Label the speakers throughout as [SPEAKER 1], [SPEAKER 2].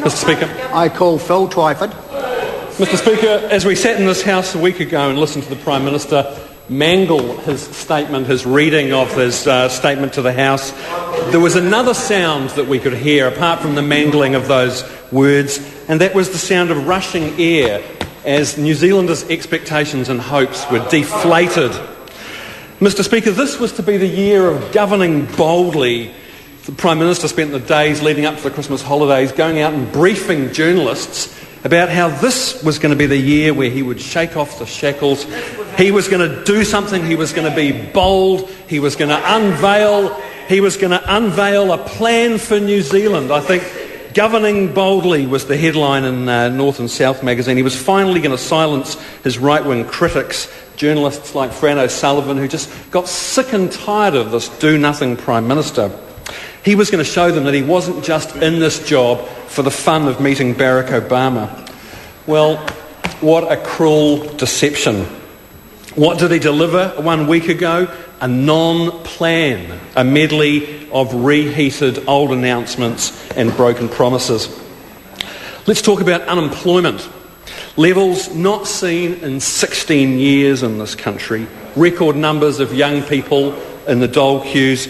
[SPEAKER 1] Mr. Speaker.
[SPEAKER 2] I call Phil Twyford.
[SPEAKER 1] Mr. Speaker, as we sat in this House a week ago and listened to the Prime Minister mangle his statement, his reading of his statement to the House, there was another sound that we could hear apart from the mangling of those words, and that was the sound of rushing air as New Zealanders' expectations and hopes were deflated. Mr. Speaker, this was to be the year of governing boldly. The Prime Minister spent the days leading up to the Christmas holidays going out and briefing journalists about how this was going to be the year where he would shake off the shackles. He was going to do something. He was going to be bold. He was going to unveil a plan for New Zealand. I think governing boldly was the headline in North and South magazine. He was finally going to silence his right-wing critics, journalists like Fran O'Sullivan, who just got sick and tired of this do-nothing Prime Minister. He was going to show them that he wasn't just in this job for the fun of meeting Barack Obama. Well, what a cruel deception. What did he deliver 1 week ago? A non-plan, a medley of reheated old announcements and broken promises. Let's talk about unemployment. Levels not seen in 16 years in this country. Record numbers of young people in the dole queues.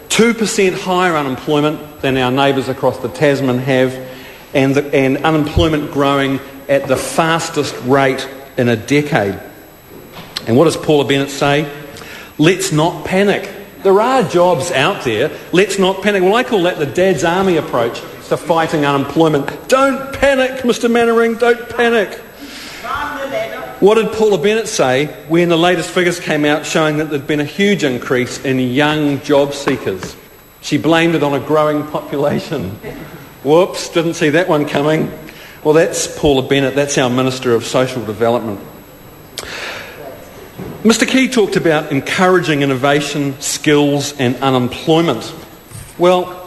[SPEAKER 1] 2% higher unemployment than our neighbours across the Tasman have, and unemployment growing at the fastest rate in a decade. And what does Paula Bennett say? Let's not panic. There are jobs out there. Let's not panic. Well, I call that the Dad's Army approach to fighting unemployment. Don't panic, Mr. Mannering, don't panic. What did Paula Bennett say when the latest figures came out showing that there'd been a huge increase in young job seekers? She blamed it on a growing population. Whoops, didn't see that one coming. Well, that's Paula Bennett. That's our Minister of Social Development. Mr. Key talked about encouraging innovation, skills and unemployment. Well,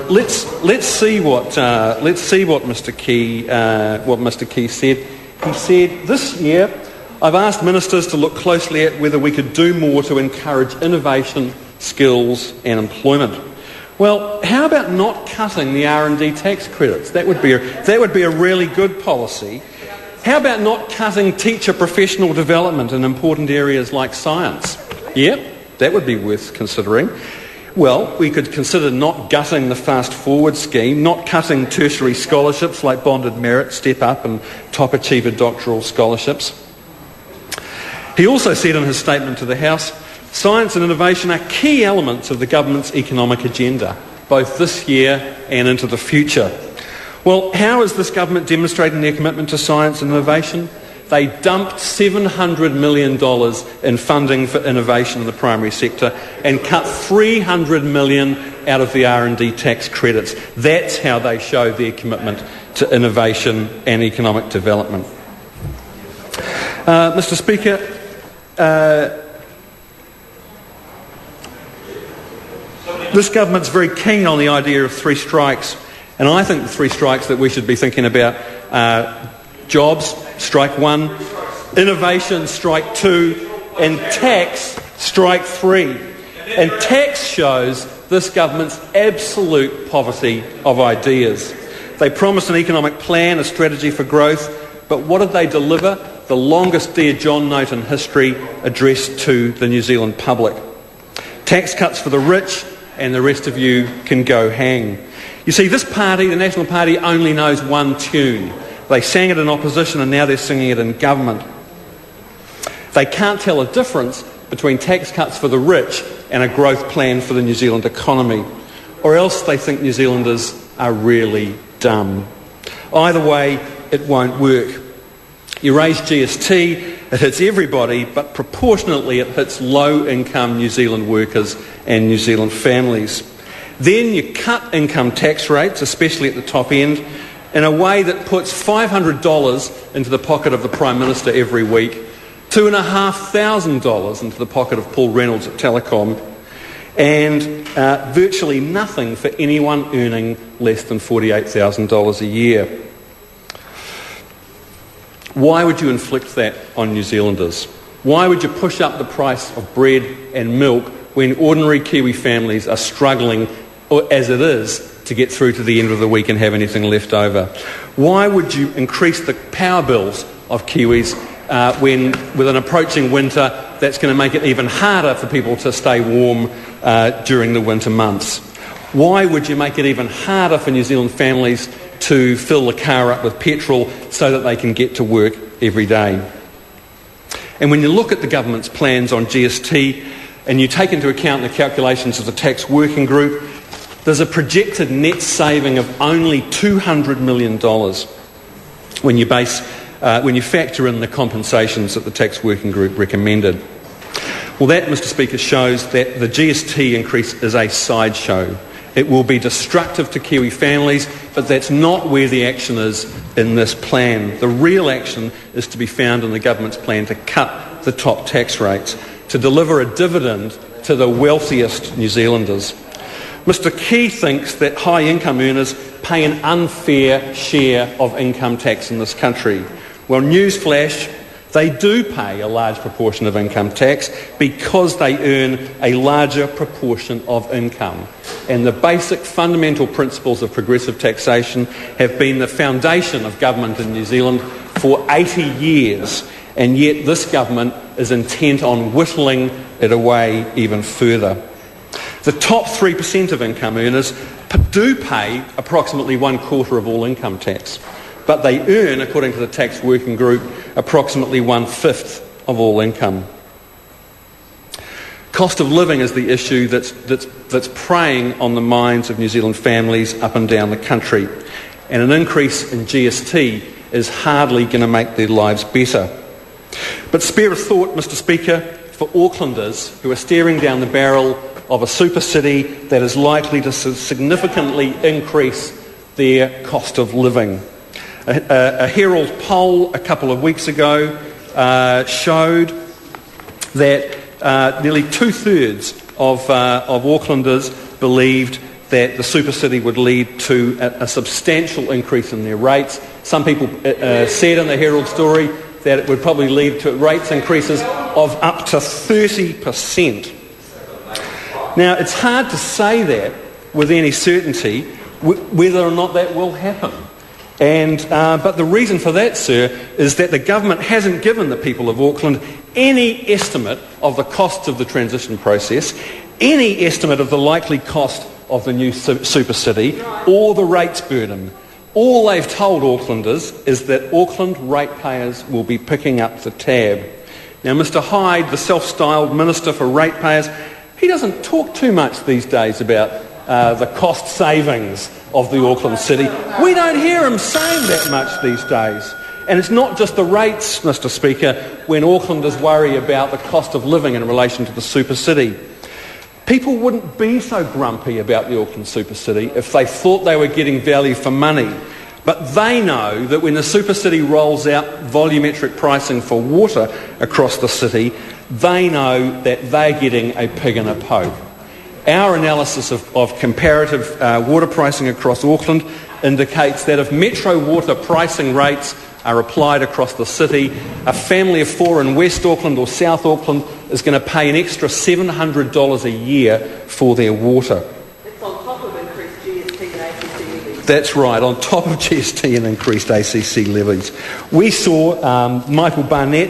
[SPEAKER 1] let's see what Mr. Key said. He said, this year, I've asked ministers to look closely at whether we could do more to encourage innovation, skills and employment. Well, how about not cutting the R&D tax credits? That would be a really good policy. How about not cutting teacher professional development in important areas like science? Yep, that would be worth considering. Well, we could consider not gutting the Fast Forward scheme, not cutting tertiary scholarships like Bonded Merit, Step Up and Top Achiever doctoral scholarships. He also said in his statement to the House, science and innovation are key elements of the government's economic agenda, both this year and into the future. Well, how is this government demonstrating their commitment to science and innovation? They dumped $700 million in funding for innovation in the primary sector and cut $300 million out of the R&D tax credits. That's how they show their commitment to innovation and economic development. Mr. Speaker, this government's very keen on the idea of three strikes, and I think the three strikes that we should be thinking about are jobs, strike one, innovation, strike two, and tax, strike three. And tax shows this government's absolute poverty of ideas. They promised an economic plan, a strategy for growth, but what did they deliver? The longest Dear John note in history addressed to the New Zealand public. Tax cuts for the rich, and the rest of you can go hang. You see, this party, the National Party, only knows one tune. They sang it in opposition and now they're singing it in government. They can't tell a difference between tax cuts for the rich and a growth plan for the New Zealand economy. Or else they think New Zealanders are really dumb. Either way, it won't work. You raise GST, it hits everybody, but proportionately it hits low-income New Zealand workers and New Zealand families. Then you cut income tax rates, especially at the top end, in a way that puts $500 into the pocket of the Prime Minister every week, $2,500 into the pocket of Paul Reynolds at Telecom, and virtually nothing for anyone earning less than $48,000 a year. Why would you inflict that on New Zealanders? Why would you push up the price of bread and milk when ordinary Kiwi families are struggling, as it is, to get through to the end of the week and have anything left over? Why would you increase the power bills of Kiwis when, with an approaching winter, that's going to make it even harder for people to stay warm during the winter months? Why would you make it even harder for New Zealand families to fill the car up with petrol so that they can get to work every day? And when you look at the government's plans on GST and you take into account the calculations of the tax working group, there's a projected net saving of only $200 million when you factor in the compensations that the tax working group recommended. Well, that, Mr. Speaker, shows that the GST increase is a sideshow. It will be destructive to Kiwi families, but that's not where the action is in this plan. The real action is to be found in the government's plan to cut the top tax rates, to deliver a dividend to the wealthiest New Zealanders. Mr. Key thinks that high-income earners pay an unfair share of income tax in this country. Well, newsflash, they do pay a large proportion of income tax because they earn a larger proportion of income. And the basic fundamental principles of progressive taxation have been the foundation of government in New Zealand for 80 years, and yet this government is intent on whittling it away even further. The top 3% of income earners do pay approximately 1/4 of all income tax, but they earn, according to the tax working group, approximately 1/5 of all income. Cost of living is the issue that's preying on the minds of New Zealand families up and down the country, and an increase in GST is hardly going to make their lives better. But spare a thought, Mr. Speaker, for Aucklanders who are staring down the barrel of a super city that is likely to significantly increase their cost of living. A Herald poll a couple of weeks ago showed that nearly 2/3 of Aucklanders believed that the super city would lead to a substantial increase in their rates. Some people said in the Herald story that it would probably lead to rates increases of up to 30%. Now, it's hard to say that with any certainty whether or not that will happen. But the reason for that, sir, is that the government hasn't given the people of Auckland any estimate of the costs of the transition process, any estimate of the likely cost of the new super city, or the rates burden. All they've told Aucklanders is that Auckland ratepayers will be picking up the tab. Now, Mr. Hyde, the self-styled Minister for Ratepayers, he doesn't talk too much these days about the cost savings of the Auckland city. We don't hear him saying that much these days. And it's not just the rates, Mr. Speaker, when Aucklanders worry about the cost of living in relation to the super city. People wouldn't be so grumpy about the Auckland super city if they thought they were getting value for money. But they know that when the super city rolls out volumetric pricing for water across the city, they know that they're getting a pig in a poke. Our analysis of comparative water pricing across Auckland indicates that if metro water pricing rates are applied across the city, a family of four in West Auckland or South Auckland is going to pay an extra $700 a year for their water.
[SPEAKER 3] It's on top of increased GST and ACC levies.
[SPEAKER 1] That's right, on top of GST and increased ACC levies. We saw Michael Barnett,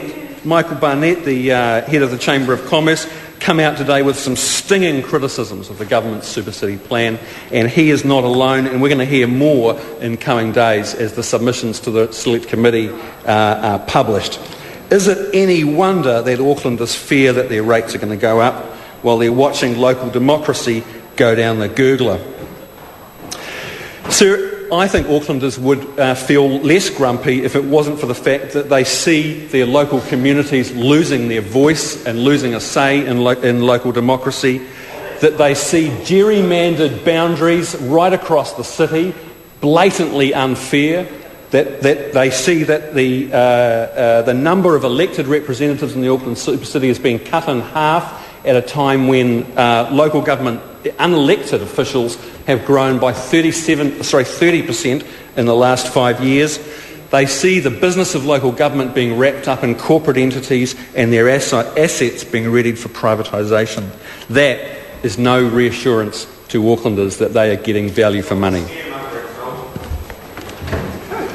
[SPEAKER 1] the head of the Chamber of Commerce, come out today with some stinging criticisms of the government's super city plan, and he is not alone, and we're going to hear more in coming days as the submissions to the Select Committee are published. Is it any wonder that Aucklanders fear that their rates are going to go up while they're watching local democracy go down the gurgler? Sir, I think Aucklanders would feel less grumpy if it wasn't for the fact that they see their local communities losing their voice and losing a say in local democracy, that they see gerrymandered boundaries right across the city, blatantly unfair, that they see that the number of elected representatives in the Auckland super city is being cut in half at a time when local government unelected officials have grown by 30% in the last 5 years. They see the business of local government being wrapped up in corporate entities and their assets being readied for privatisation. That is no reassurance to Aucklanders that they are getting value for money.